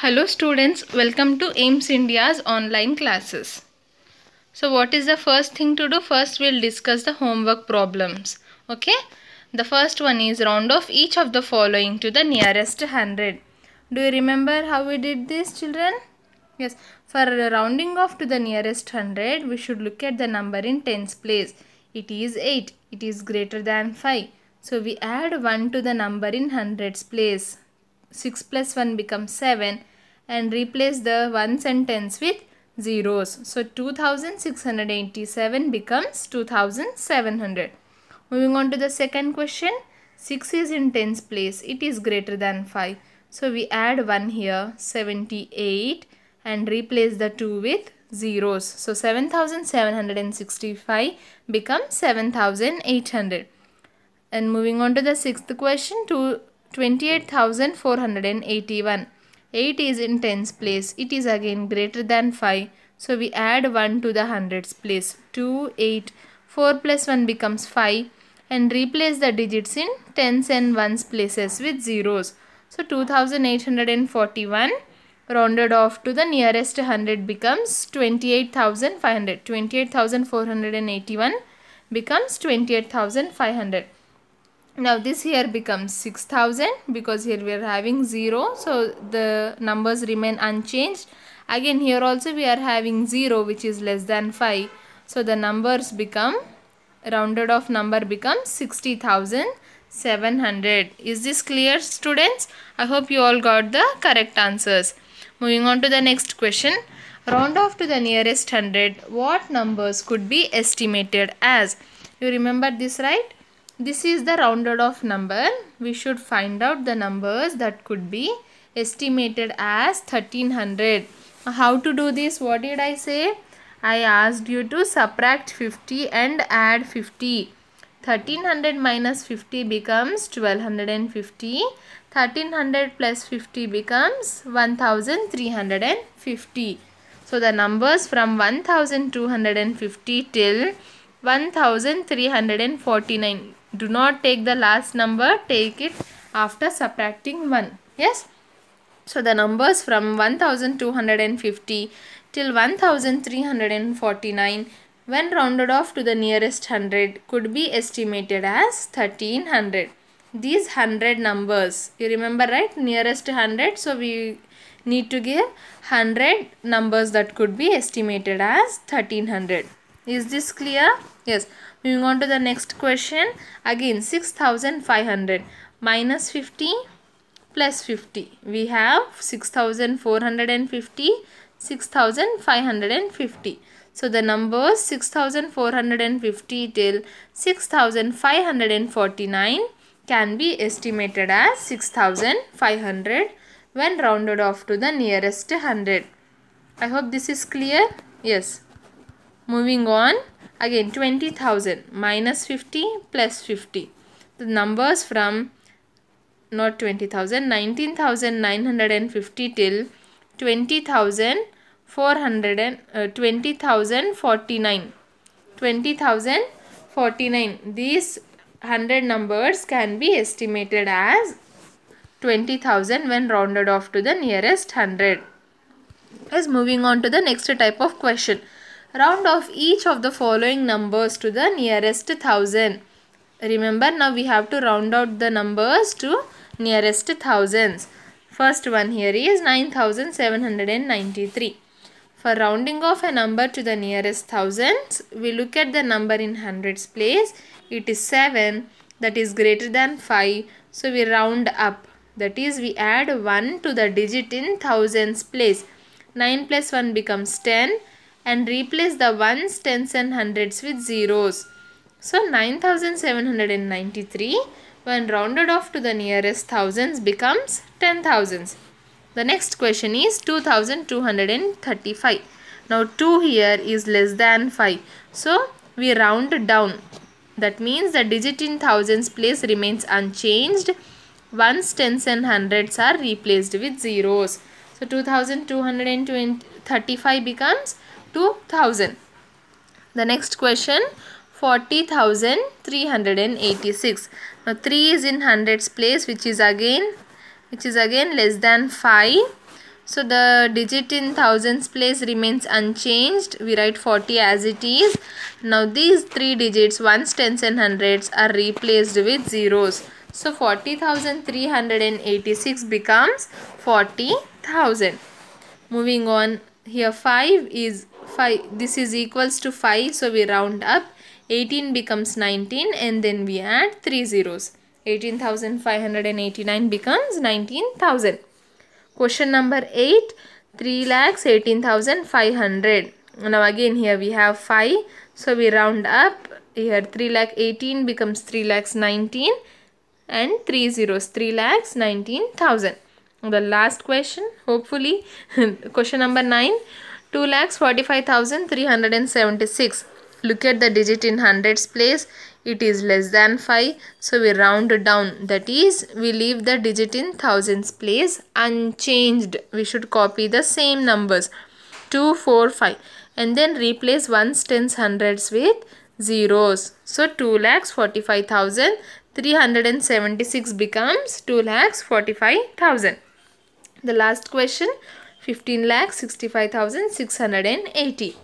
Hello students, welcome to AIMS India's online classes. So what is the first thing to do? First we'll discuss the homework problems. Okay. The first one is round off each of the following to the nearest 100. Do you remember how we did this, children? Yes. For rounding off to the nearest 100, we should look at the number in tens place. It is 8. It is greater than 5. So we add 1 to the number in hundreds place. 6 plus 1 becomes 7 and replace the ones and tens with zeros. So 2687 becomes 2700. Moving on to the second question. 6 is in tens place. It is greater than 5. So we add 1 here, 78, and replace the 2 with zeros. So 7765 becomes 7800. And moving on to the sixth question, 28,481. 8 is in tens place. It is again greater than 5. So we add 1 to the hundreds place. 2, 8. 4 plus 1 becomes 5. And replace the digits in tens and ones places with zeros. So 2841 rounded off to the nearest 100 becomes 28,500. 28,481 becomes 28,500. Now this here becomes 6,000 because here we are having 0. So the numbers remain unchanged. Again here also we are having 0 which is less than 5. So the numbers become, rounded off number becomes 60,700. Is this clear, students? I hope you all got the correct answers. Moving on to the next question. Round off to the nearest 100. What numbers could be estimated as? You remember this, right? This is the rounded off number. We should find out the numbers that could be estimated as 1300. How to do this? What did I say? I asked you to subtract 50 and add 50. 1300 minus 50 becomes 1250. 1300 plus 50 becomes 1350. So the numbers from 1250 till 1349. Do not take the last number, take it after subtracting 1. Yes. So the numbers from 1250 till 1349 when rounded off to the nearest 100 could be estimated as 1300. These 100 numbers, you remember, right? Nearest 100. So we need to give 100 numbers that could be estimated as 1300. Is this clear? Yes. Moving on to the next question. Again 6500 minus 50 plus 50. We have 6450, 6550. So the numbers 6450 till 6549 can be estimated as 6500 when rounded off to the nearest 100. I hope this is clear. Yes. Moving on. Again 20,000 minus 50 plus 50. The numbers from not 20,000, 19,950 till 20,049. 20,049. These 100 numbers can be estimated as 20,000 when rounded off to the nearest 100. Yes, moving on to the next type of question. Round off each of the following numbers to the nearest 1000. Remember, now we have to round out the numbers to nearest thousands. First one here is 9793. For rounding off a number to the nearest thousands, we look at the number in hundreds place. It is 7, that is greater than 5. So we round up. That is, we add 1 to the digit in thousands place. 9 plus 1 becomes 10. And replace the ones, tens and hundreds with zeros. So 9793 when rounded off to the nearest thousands becomes 10,000s. The next question is 2235. Now 2 here is less than 5. So we round down. That means the digit in thousands place remains unchanged. Ones, tens and hundreds are replaced with zeros. So 2235 becomes 2000. The next question, 40,386. Now 3 is in hundreds place which is again less than 5. So the digit in thousands place remains unchanged. We write 40 as it is. Now these three digits, ones, tens and hundreds, are replaced with zeros. So 40,386 becomes 40,000. Moving on, here 5 is 5. This is equals to 5. So we round up. 18 becomes 19 and then we add 3 zeros. 18,589 becomes 19,000. Question number 8. 3,18,500. Now again here we have 5. So we round up. Here 3,18,000 becomes 3,19,000 and 3 zeros. 3,19,000. The last question, hopefully, question number 9. 2,45,376. Look at the digit in hundreds place. It is less than 5. So we round down. That is, we leave the digit in thousands place unchanged. We should copy the same numbers. 2, 4, 5. And then replace ones, tens, hundreds with zeros. So 2,45,376 becomes 2,45,000. The last question, 15,65,680.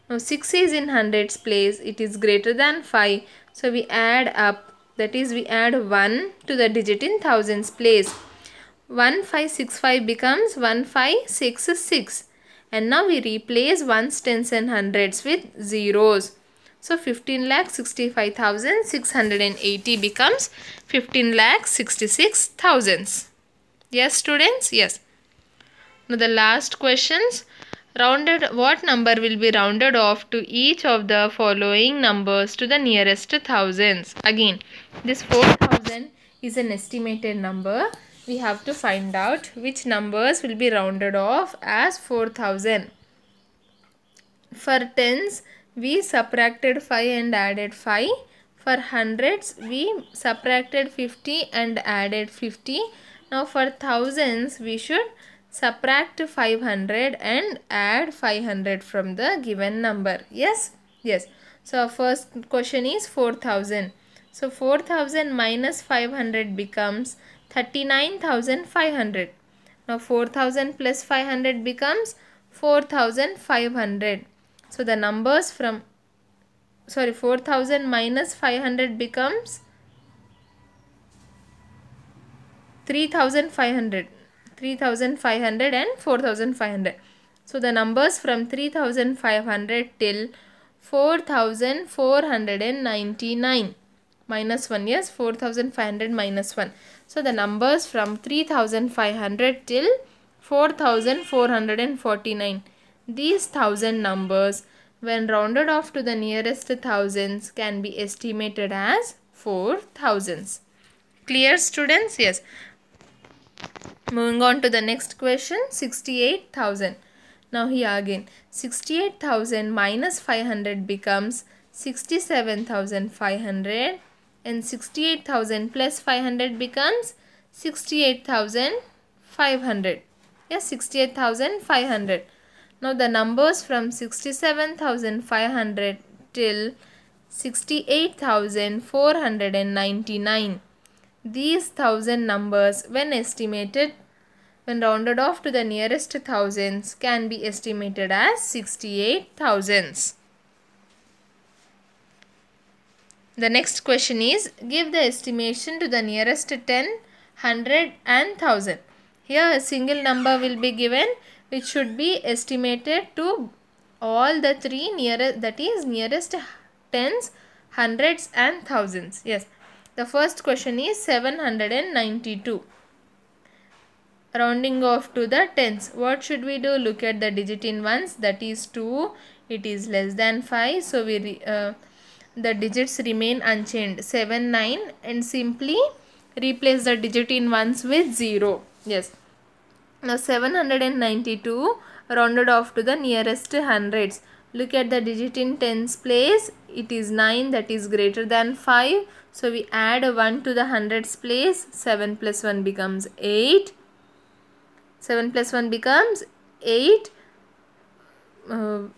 Now 6 is in hundreds place. It is greater than 5. So we add up. That is, we add 1 to the digit in thousands place. 1565 becomes 1566. And now we replace ones, tens and hundreds with zeros. So 15,65,680 becomes 15,66,000. Yes, students? Yes. Now the last questions. What number will be rounded off to each of the following numbers to the nearest thousands? Again, this 4,000 is an estimated number. We have to find out which numbers will be rounded off as 4,000. For tens, we subtracted 5 and added 5. For hundreds, we subtracted 50 and added 50. Now for thousands, we should subtract 500 and add 500 from the given number. Yes? Yes. So our first question is 4,000. So 4,000 minus 500 becomes 39,500. Now 4,000 plus 500 becomes 4,500. So the numbers from 4,000 minus 500 becomes 3,500. 3,500 and 4,500. So the numbers from 3,500 till 4,499. Minus 1. Yes, 4,500 minus 1. So the numbers from 3,500 till 4,449. These 1,000 numbers, when rounded off to the nearest thousands, can be estimated as 4,000s. Clear, students? Yes. Moving on to the next question, 68,000. Now here again, 68,000 minus 500 becomes 67,500 and 68,000 plus 500 becomes 68,500. Yes, 68,500. Now the numbers from 67,500 till 68,499. These 1,000 numbers, when estimated, when rounded off to the nearest thousands, can be estimated as 68,000s. The next question is, give the estimation to the nearest 10, 100 and 1,000. Here a single number will be given which should be estimated to all the three nearest, that is nearest tens, hundreds and thousands. Yes. The first question is 792. Rounding off to the tens. What should we do? Look at the digit in ones, that is 2. It is less than 5. So the digits remain unchanged. 7, 9 and simply replace the digit in ones with 0. Yes. Now 792 rounded off to the nearest hundreds. Look at the digit in tens place. It is 9, that is greater than 5. So we add 1 to the hundreds place. 7 plus 1 becomes 8. 7 plus 1 becomes 8. Now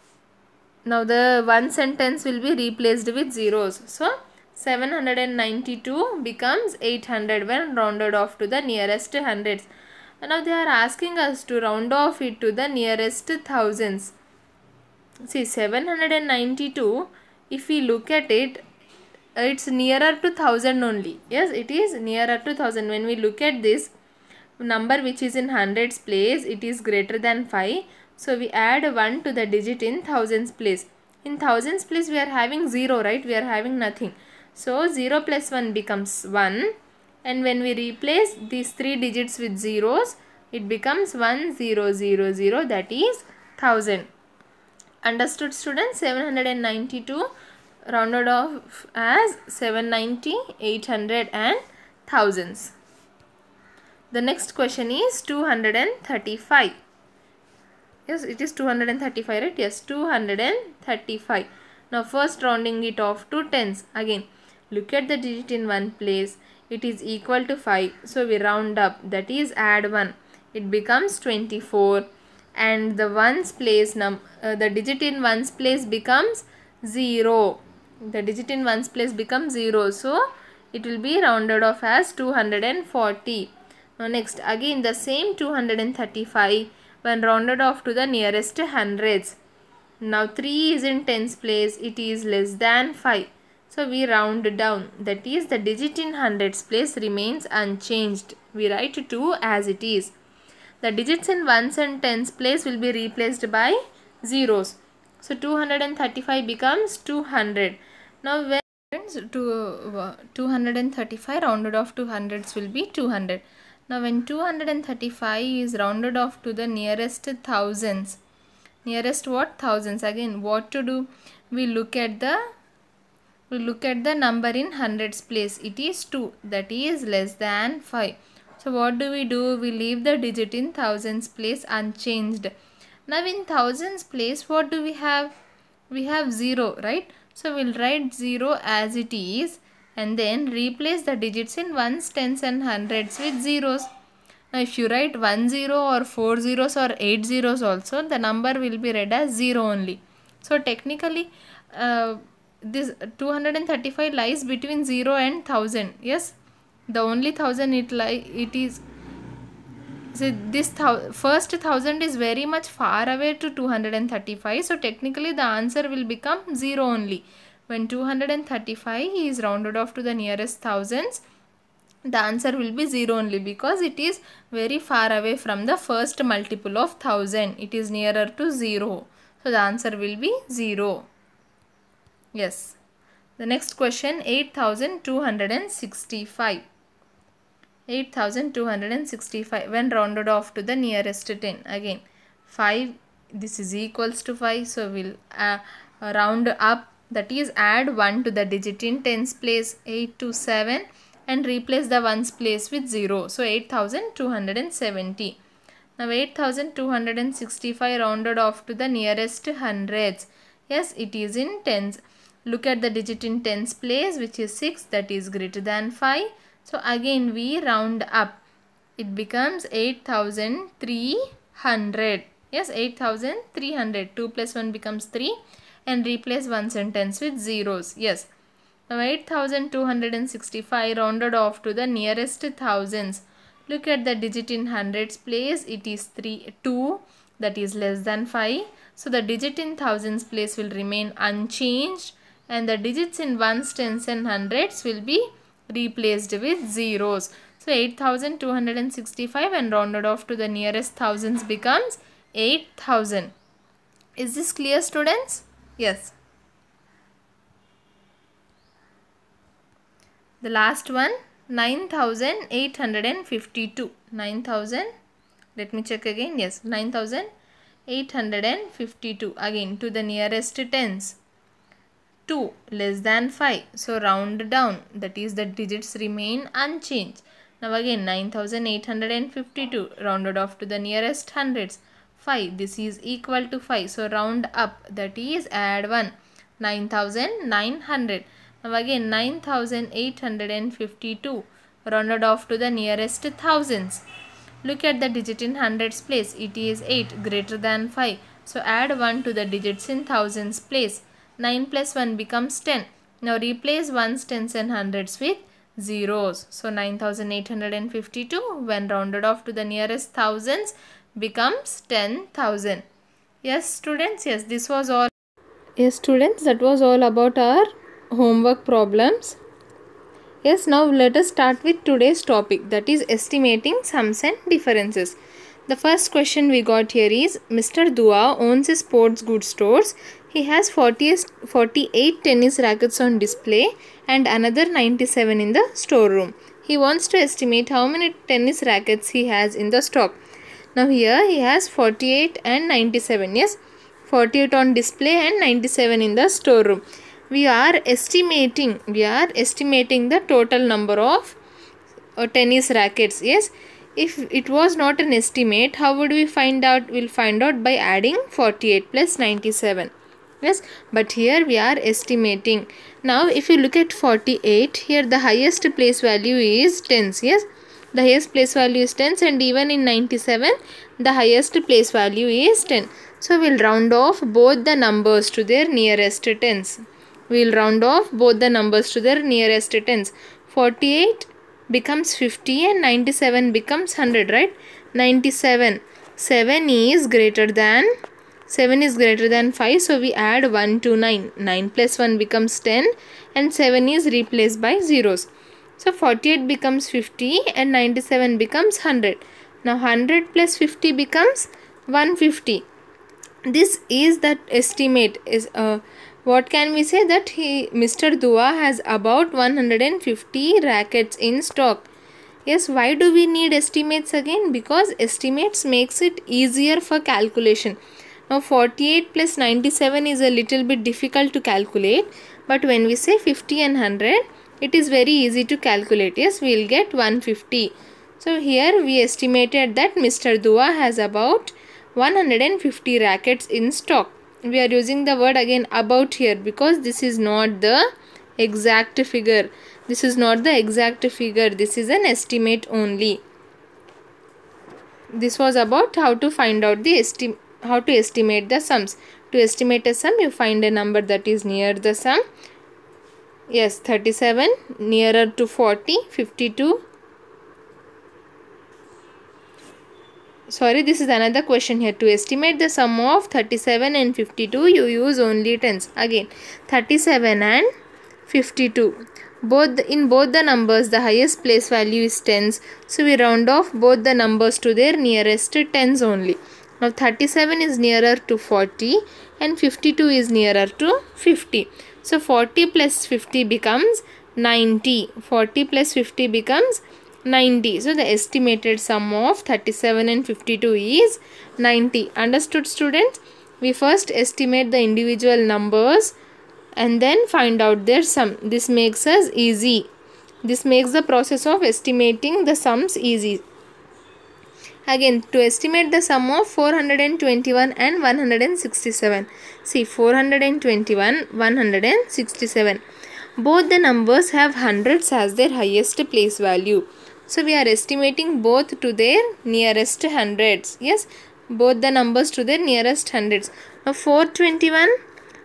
the ones and tens will be replaced with zeros. So 792 becomes 800 when rounded off to the nearest hundreds. Now they are asking us to round off it to the nearest thousands. See, 792, if we look at it, it's nearer to 1000 only. Yes, it is nearer to 1000. When we look at this number which is in hundreds place, it is greater than 5. So we add 1 to the digit in thousands place. In thousands place we are having 0, right? We are having nothing. So 0 plus 1 becomes 1. And when we replace these 3 digits with zeros, it becomes 1000, that is 1000. Understood, students? 792 rounded off as 790, 800 and thousands. The next question is 235. Yes, it is 235, right? Yes, 235. Now first rounding it off to tens. Again, look at the digit in one place. It is equal to 5. So we round up. That is add 1. It becomes 24. And the ones place the digit in ones place becomes 0. The digit in ones place becomes 0. So it will be rounded off as 240. Now next, again the same 235 when rounded off to the nearest hundreds. Now 3 is in tens place. It is less than 5. So we round down. That is, the digit in hundreds place remains unchanged. We write 2 as it is. The digits in ones and tens place will be replaced by zeros. So 235 becomes 200. Now when 235 rounded off to hundreds will be 200. Now when 235 is rounded off to the nearest thousands. Nearest what? Thousands. Again, what to do? We look at the number in hundreds place. It is 2. That is less than 5. So what do? We leave the digit in thousands place unchanged. Now in thousands place, what do we have? We have 0, right? So we'll write 0 as it is and then replace the digits in ones, tens and hundreds with zeros. Now if you write 10 or 4 zeros or 8 zeros also, the number will be read as 0 only. So technically this 235 lies between 0 and 1000. Yes, the only 1000 it is. So this first 1000 is very much far away to 235. So technically the answer will become 0 only. When 235 is rounded off to the nearest thousands, the answer will be 0 only because it is very far away from the first multiple of 1000. It is nearer to 0. So the answer will be 0. Yes. The next question, 8265. 8265 when rounded off to the nearest 10. Again 5, this is equals to 5, so we'll round up, that is add 1 to the digit in tens place, 8 to 7, and replace the ones place with 0. So 8270. Now 8265 rounded off to the nearest hundreds. Yes, it is in tens. Look at the digit in tens place, which is 6, that is greater than 5. So again we round up. It becomes 8300. Yes, 8300. 2 plus 1 becomes 3 and replace ones and tens with zeros. Yes. Now 8265 rounded off to the nearest thousands. Look at the digit in hundreds place. It is 2, that is less than 5. So the digit in thousands place will remain unchanged and the digits in ones, tens and hundreds will be replaced with zeros. So 8265 and rounded off to the nearest thousands becomes 8000. Is this clear, students? Yes. The last one, 9852. 9000. Let me check again. Yes, 9852. Again to the nearest tens. 2 less than 5. So round down. That is, the digits remain unchanged. Now again 9852 rounded off to the nearest hundreds. 5. This is equal to 5. So round up. That is add 1. 9900. Now again 9852 rounded off to the nearest thousands. Look at the digit in hundreds place. It is 8 greater than 5. So add 1 to the digits in thousands place. 9 plus 1 becomes 10. Now replace ones, tens and hundreds with zeros. So 9852 when rounded off to the nearest thousands becomes 10,000. Yes students, yes, this was all. Yes students, that was all about our homework problems. Yes, now let us start with today's topic, that is estimating sums and differences. The first question we got here is, Mr. Dua owns a sports goods stores. He has 48 tennis rackets on display and another 97 in the storeroom. He wants to estimate how many tennis rackets he has in the stock. Now here he has 48 and 97. Yes, 48 on display and 97 in the storeroom. We are estimating the total number of tennis rackets. Yes, if it was not an estimate, how would we find out? We'll find out by adding 48 plus 97. Yes, but here we are estimating. Now if you look at 48, here the highest place value is tens. Yes, the highest place value is tens, and even in 97 the highest place value is 10. So we'll round off both the numbers to their nearest tens. We'll round off both the numbers to their nearest tens. 48 becomes 50 and 97 becomes 100, right? 97. 7 is greater than 5, so we add 1 to 9. 9 plus 1 becomes 10 and 7 is replaced by zeros. So 48 becomes 50 and 97 becomes 100. Now 100 plus 50 becomes 150. This is that estimate. Is what can we say? That Mr. Dua has about 150 rackets in stock. Yes, why do we need estimates again? Because estimates makes it easier for calculation. Now 48 plus 97 is a little bit difficult to calculate, but when we say 50 and 100, it is very easy to calculate. Yes, we will get 150. So here we estimated that Mr. Dua has about 150 rackets in stock. We are using the word again about here because this is not the exact figure. This is not the exact figure. This is an estimate only. This was about how to find out the how to estimate the sums. To estimate a sum, you find a number that is near the sum. Yes, 37 nearer to 40, 52. Sorry, this is another question here. To estimate the sum of 37 and 52, you use only tens. Again, 37 and 52. In both the numbers, the highest place value is tens. So we round off both the numbers to their nearest tens only. Now 37 is nearer to 40 and 52 is nearer to 50. So 40 plus 50 becomes 90. 40 plus 50 becomes 90. So the estimated sum of 37 and 52 is 90. Understood students? We first estimate the individual numbers and then find out their sum. This makes us easy. This makes the process of estimating the sums easy. Again, to estimate the sum of 421 and 167. See, 421, 167. Both the numbers have hundreds as their highest place value. So we are estimating both to their nearest hundreds. Yes, both the numbers to their nearest hundreds. Now 421.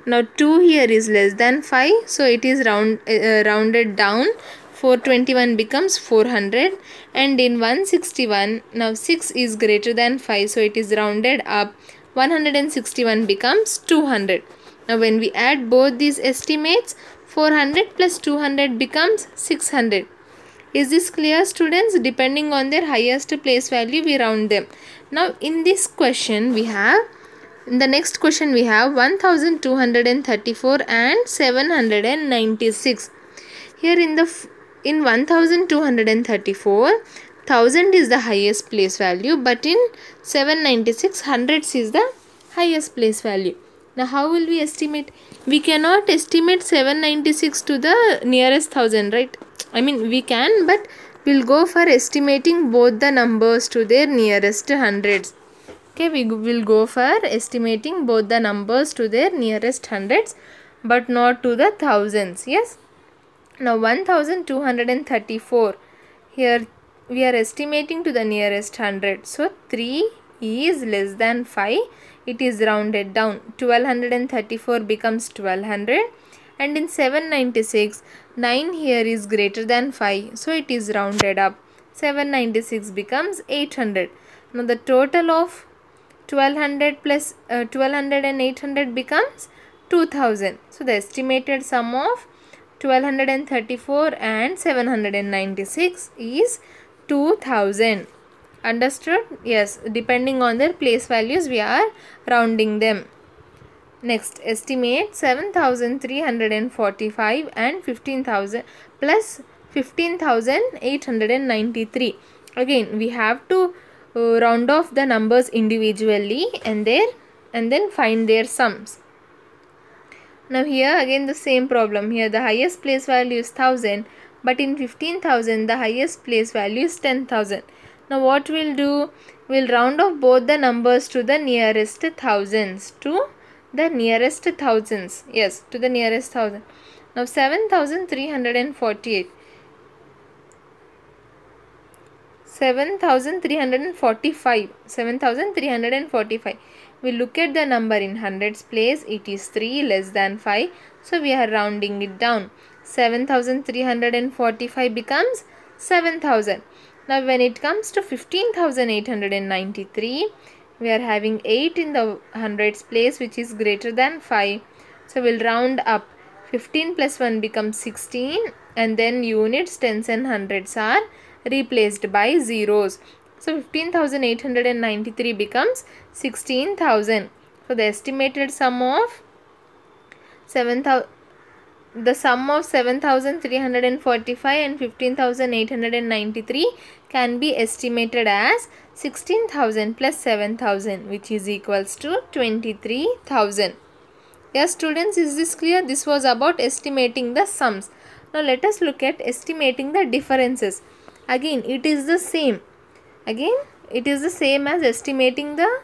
Now 2 here is less than 5. So it is rounded down. 421 becomes 400. And in 161, now 6 is greater than 5. So it is rounded up. 161 becomes 200. Now when we add both these estimates, 400 plus 200 becomes 600. Is this clear students? Depending on their highest place value, we round them. Now in this question we have, in the next question we have 1234 and 796. Here in 1234, 1000 is the highest place value, but in 796, hundreds is the highest place value. Now how will we estimate? We cannot estimate 796 to the nearest 1000, right? I mean we can, but we'll go for estimating both the numbers to their nearest hundreds. Okay, we will go for estimating both the numbers to their nearest hundreds, but not to the thousands. Yes. Now 1234. Here we are estimating to the nearest hundred. So 3 is less than 5. It is rounded down. 1234 becomes 1200 And in 796, 9 here is greater than 5. So it is rounded up. 796 becomes 800. Now the total of 1200 plus 1200 and 800 becomes 2000. So the estimated sum of 1234 and 796 is 2000. Understood? Yes, depending on their place values we are rounding them. Next, estimate 7345 and 15,000 plus 15,893. Again, we have to round off the numbers individually and then find their sums. Now here again the same problem. Here the highest place value is 1000, but in 15,000 the highest place value is 10,000. Now what we'll do? We'll round off both the numbers to the nearest thousands. Yes, to the nearest thousand. Now 7,348. 7,345. 7,345. We look at the number in hundreds place. It is 3 less than 5. So we are rounding it down. 7,345 becomes 7,000. Now when it comes to 15,893, we are having 8 in the hundreds place, which is greater than 5. So we'll round up. 15 plus 1 becomes 16, and then units, tens and hundreds are replaced by zeros. So 15,893 becomes 16,000. So the estimated sum of 7,345 and 15,893 can be estimated as 16,000 plus 7,000, which is equals to 23,000. Yes students, is this clear? This was about estimating the sums. Now let us look at estimating the differences. Again it is the same. As estimating the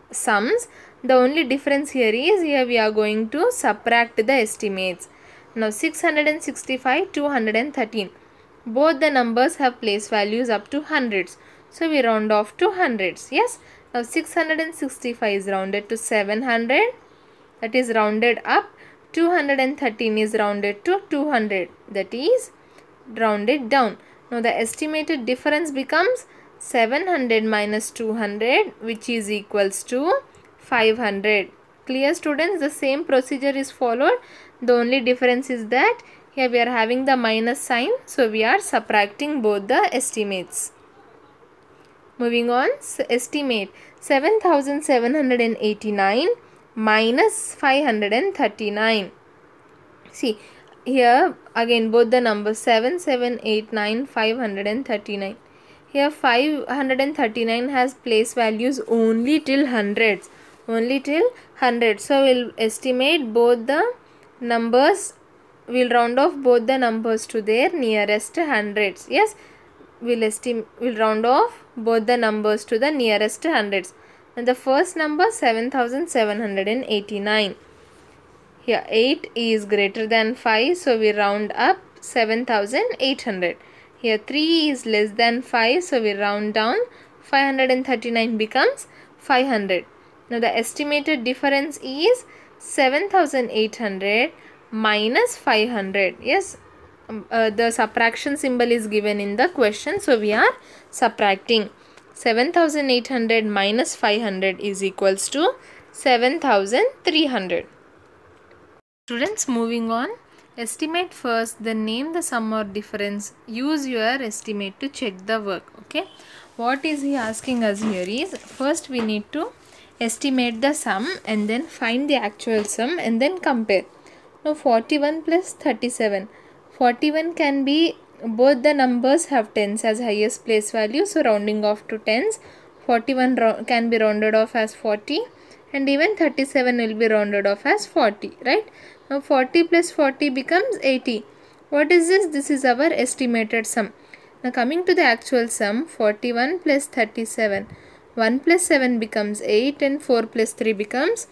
sums. The only difference here is here we are going to subtract the estimates. Now 665, 213. Both the numbers have place values up to hundreds. So we round off to hundreds. Yes. Now 665 is rounded to 700. That is rounded up. 213 is rounded to 200. That is rounded down. Now the estimated difference becomes 700 minus 200, which is equals to 500. Clear students? The same procedure is followed. The only difference is that here we are having the minus sign. So we are subtracting both the estimates. Moving on, estimate 7,789 minus 539. See, here again both the numbers 7789, 539. Here 539 has place values only till hundreds. So we'll estimate both the numbers. We'll round off both the numbers to their nearest hundreds. Yes, we'll round off both the numbers to the nearest hundreds. And the first number 7,789. Here 8 is greater than 5, so we round up 7,800. Here 3 is less than 5, so we round down. 539 becomes 500. Now the estimated difference is 7,800 minus 500. Yes, the subtraction symbol is given in the question, so we are subtracting. 7,800 minus 500 is equals to 7,300. Students, moving on. Estimate first, then name the sum or difference. Use your estimate to check the work. Okay. What is he asking us here is, first we need to estimate the sum and then find the actual sum and then compare. Now 41 plus 37. 41 can be, both the numbers have tens as highest place value, so rounding off to tens. 41 can be rounded off as 40, and even 37 will be rounded off as 40, right? Now 40 plus 40 becomes 80. What is this? This is our estimated sum. Now coming to the actual sum, 41 plus 37. 1 plus 7 becomes 8 and 4 plus 3 becomes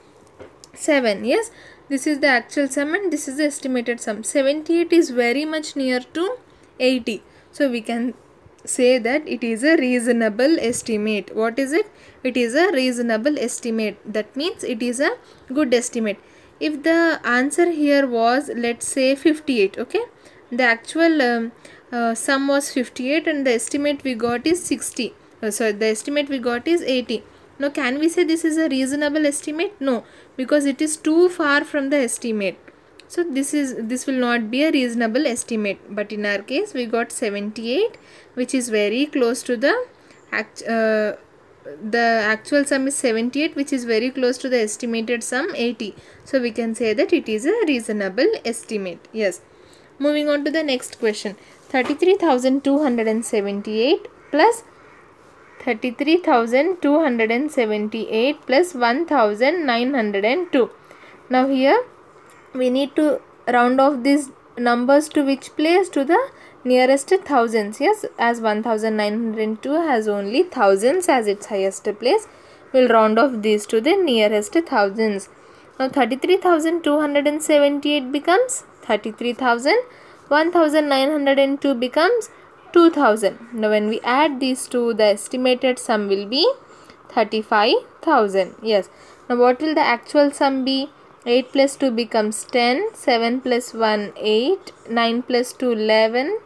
7. Yes, this is the actual sum and this is the estimated sum. 78 is very much near to 80. So we can say that it is a reasonable estimate. What is it? It is a reasonable estimate. That means it is a good estimate. if the answer here was, let's say, 58, okay, the actual sum was 58 and the estimate we got is 60. Sorry, the estimate we got is 80. Now can we say this is a reasonable estimate? No, because it is too far from the estimate. So this will not be a reasonable estimate. But in our case we got 78, which is very close to the actual sum is 78, which is very close to the estimated sum 80. So we can say that it is a reasonable estimate. Yes. Moving on to the next question. 33,278 plus 33,278 plus 1,902. Now here we need to round off these numbers to which place? To the nearest thousands. Yes, as 1,902 has only thousands as its highest place, we'll round off these to the nearest thousands. Now 33,278 becomes 33,000, 1,902 becomes 2,000. Now when we add these two, the estimated sum will be 35,000. Yes. Now what will the actual sum be? 8 plus 2 becomes 10, 7 plus 1 8, 9 plus 2 11,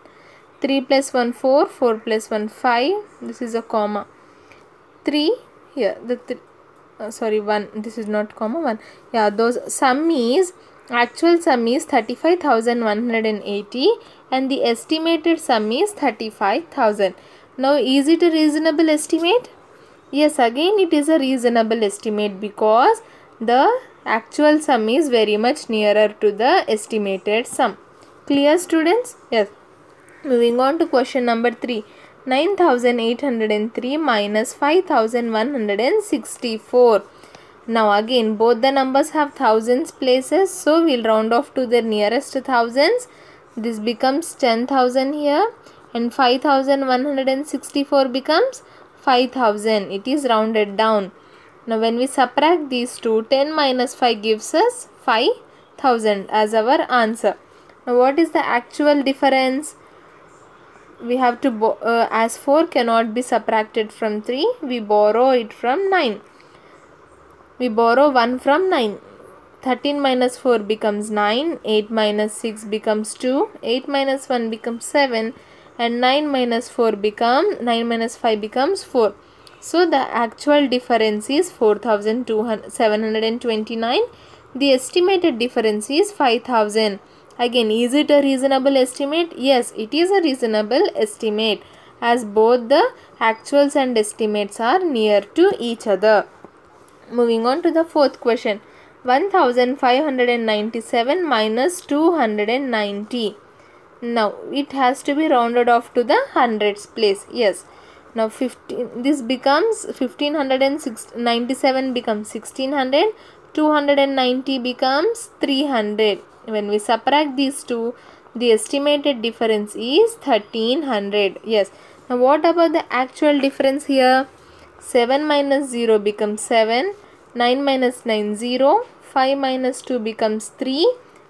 3 plus 1 4, 4 plus 1 5, this is a comma, 3 here, sorry 1, this is not comma, 1, yeah, those sum is, actual sum is 35,180 and the estimated sum is 35,000. Now is it a reasonable estimate? Yes, again it is a reasonable estimate because the actual sum is very much nearer to the estimated sum. Clear, students? Yes. Moving on to question number 3. 9,803 minus 5,164. Now again both the numbers have thousands places, so we'll round off to the nearest thousands. This becomes 10,000 here and 5,164 becomes 5,000. It is rounded down. Now when we subtract these two, 10 minus 5 gives us 5,000 as our answer. Now what is the actual difference? We have to, as 4 cannot be subtracted from 3, we borrow it from 9. We borrow 1 from 9. 13 minus 4 becomes 9, 8 minus 6 becomes 2, 8 minus 1 becomes 7 and 9 minus 5 becomes 4. So the actual difference is 4,729. The estimated difference is 5,000. Again, is it a reasonable estimate? Yes, it is a reasonable estimate as both the actuals and estimates are near to each other. Moving on to the fourth question. 1,597 minus 290. Now it has to be rounded off to the hundreds place. Yes. Now this becomes 1,597 becomes 1,600, 290 becomes 300. When we subtract these two, the estimated difference is 1,300. Yes. Now what about the actual difference here? 7 minus 0 becomes 7, 9 minus 9 0, 5 minus 2 becomes 3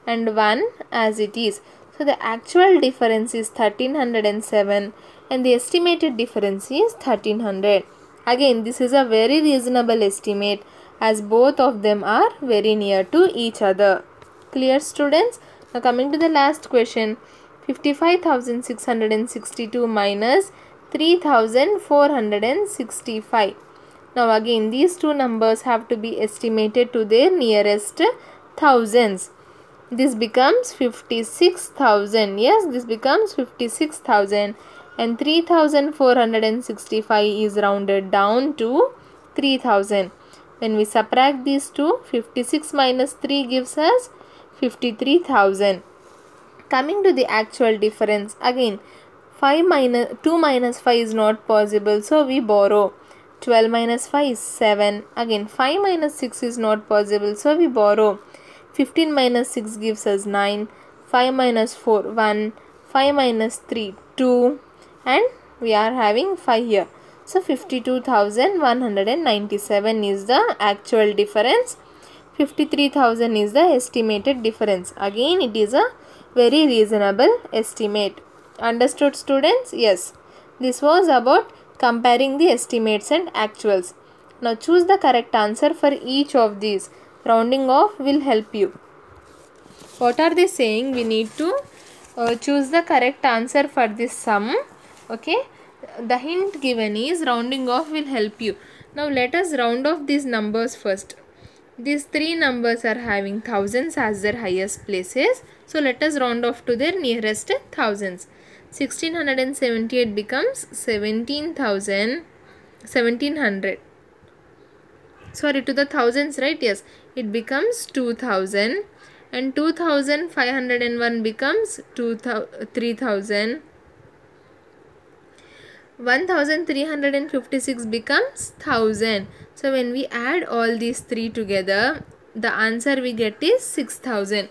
and 1 as it is. So the actual difference is 1,307 and the estimated difference is 1,300. Again, this is a very reasonable estimate as both of them are very near to each other. Clear, students? Now coming to the last question. 55,662 minus 3,465. Now again these two numbers have to be estimated to their nearest thousands. This becomes 56,000. Yes, this becomes 56,000 and 3,465 is rounded down to 3,000. When we subtract these two, 56 minus 3 gives us 53,000. Coming to the actual difference, again 2 minus 5 is not possible, so we borrow. 12 minus 5 is 7. Again 5 minus 6 is not possible, so we borrow. 15 minus 6 gives us 9. 5 minus 4 1. 5 minus 3 2 and we are having 5 here. So 52,197 is the actual difference. 53,000 is the estimated difference. Again it is a very reasonable estimate. Understood, students? Yes. This was about comparing the estimates and actuals. Now choose the correct answer for each of these. rounding off will help you. What are they saying? We need to choose the correct answer for this sum. Okay, the hint given is rounding off will help you. Now let us round off these numbers first. These three numbers are having thousands as their highest places. So let us round off to their nearest thousands. 1678 becomes 1700. Sorry, to the thousands, right? Yes, it becomes 2000. And 2501 becomes 3000. 1356 becomes 1000. So when we add all these three together, the answer we get is 6000.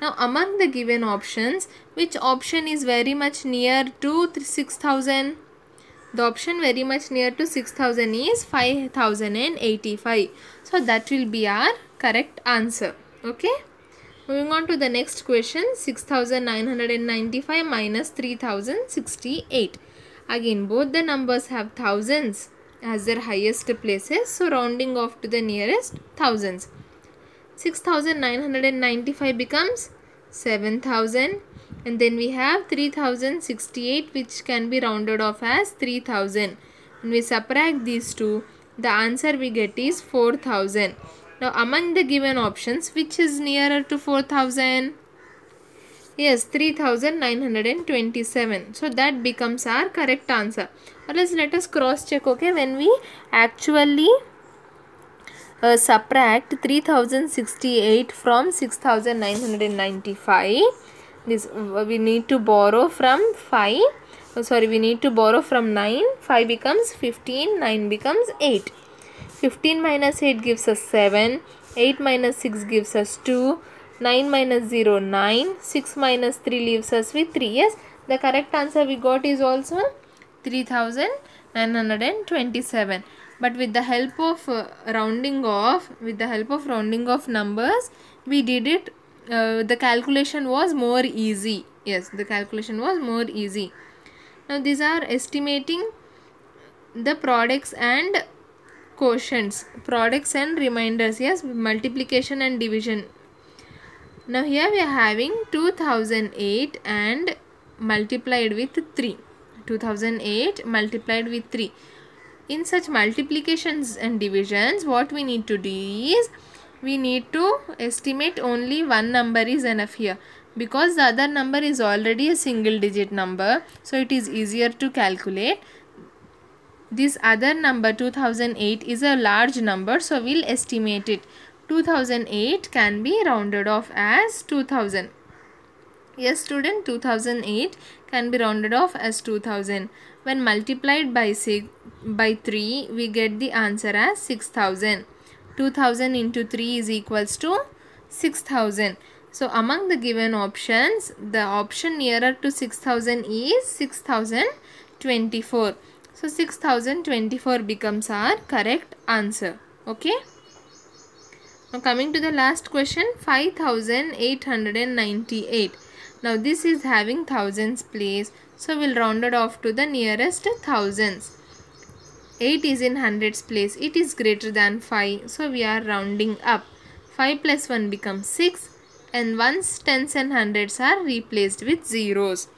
Now among the given options, which option is very much near to 6000? The option very much near to 6000 is 5085. So that will be our correct answer. Okay. Moving on to the next question. 6995 minus 3068. Again, both the numbers have thousands as their highest places. So rounding off to the nearest thousands. 6995 becomes 7000. And then we have 3068, which can be rounded off as 3000. When we subtract these two, the answer we get is 4000. Now among the given options, which is nearer to 4000? Yes, 3927. So that becomes our correct answer. Or else let us cross check. Okay, when we actually subtract 3068 from 6995, this we need to borrow from 5. We need to borrow from 9. 5 becomes 15. 9 becomes 8. 15 minus 8 gives us 7. 8 minus 6 gives us 2. 9 minus 0, 9. 6 minus 3 leaves us with 3. Yes, the correct answer we got is also 3927. But with the help of rounding off numbers, we did it. The calculation was more easy. Yes, the calculation was more easy. Now these are estimating the products and quotients, products and reminders. Yes, multiplication and division. Now here we are having 2008 and multiplied with 3. 2008 multiplied with 3. In such multiplications and divisions, what we need to do is, we need to estimate only one number is enough here, because the other number is already a single digit number, so it is easier to calculate. This other number 2008 is a large number, so we'll estimate it. 2008 can be rounded off as 2000. Yes student, 2008 can be rounded off as 2000. When multiplied by 3, we get the answer as 6000. 2000 into 3 is equals to 6000. So among the given options, the option nearer to 6000 is 6024. So 6024 becomes our correct answer. Okay. Now coming to the last question, 5898. Now this is having thousands place, so we'll round it off to the nearest thousands. 8 is in hundreds place, it is greater than 5, so we are rounding up. 5 plus 1 becomes 6, and ones, tens and hundreds are replaced with zeros.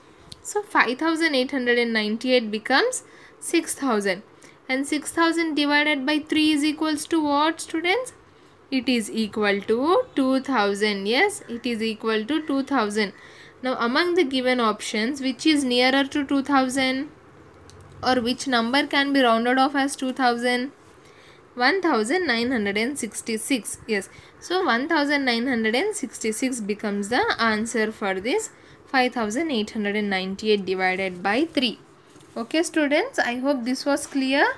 So 5898 becomes 6000, and 6000 divided by 3 is equals to what students? It is equal to 2000. Yes, it is equal to 2000. Now among the given options, which is nearer to 2000, or which number can be rounded off as 2000? 1966. Yes, so 1966 becomes the answer for this 5898 divided by 3. Okay students, I hope this was clear.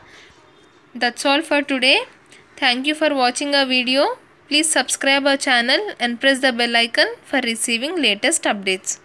That's all for today. Thank you for watching our video. Please subscribe our channel and press the bell icon for receiving latest updates.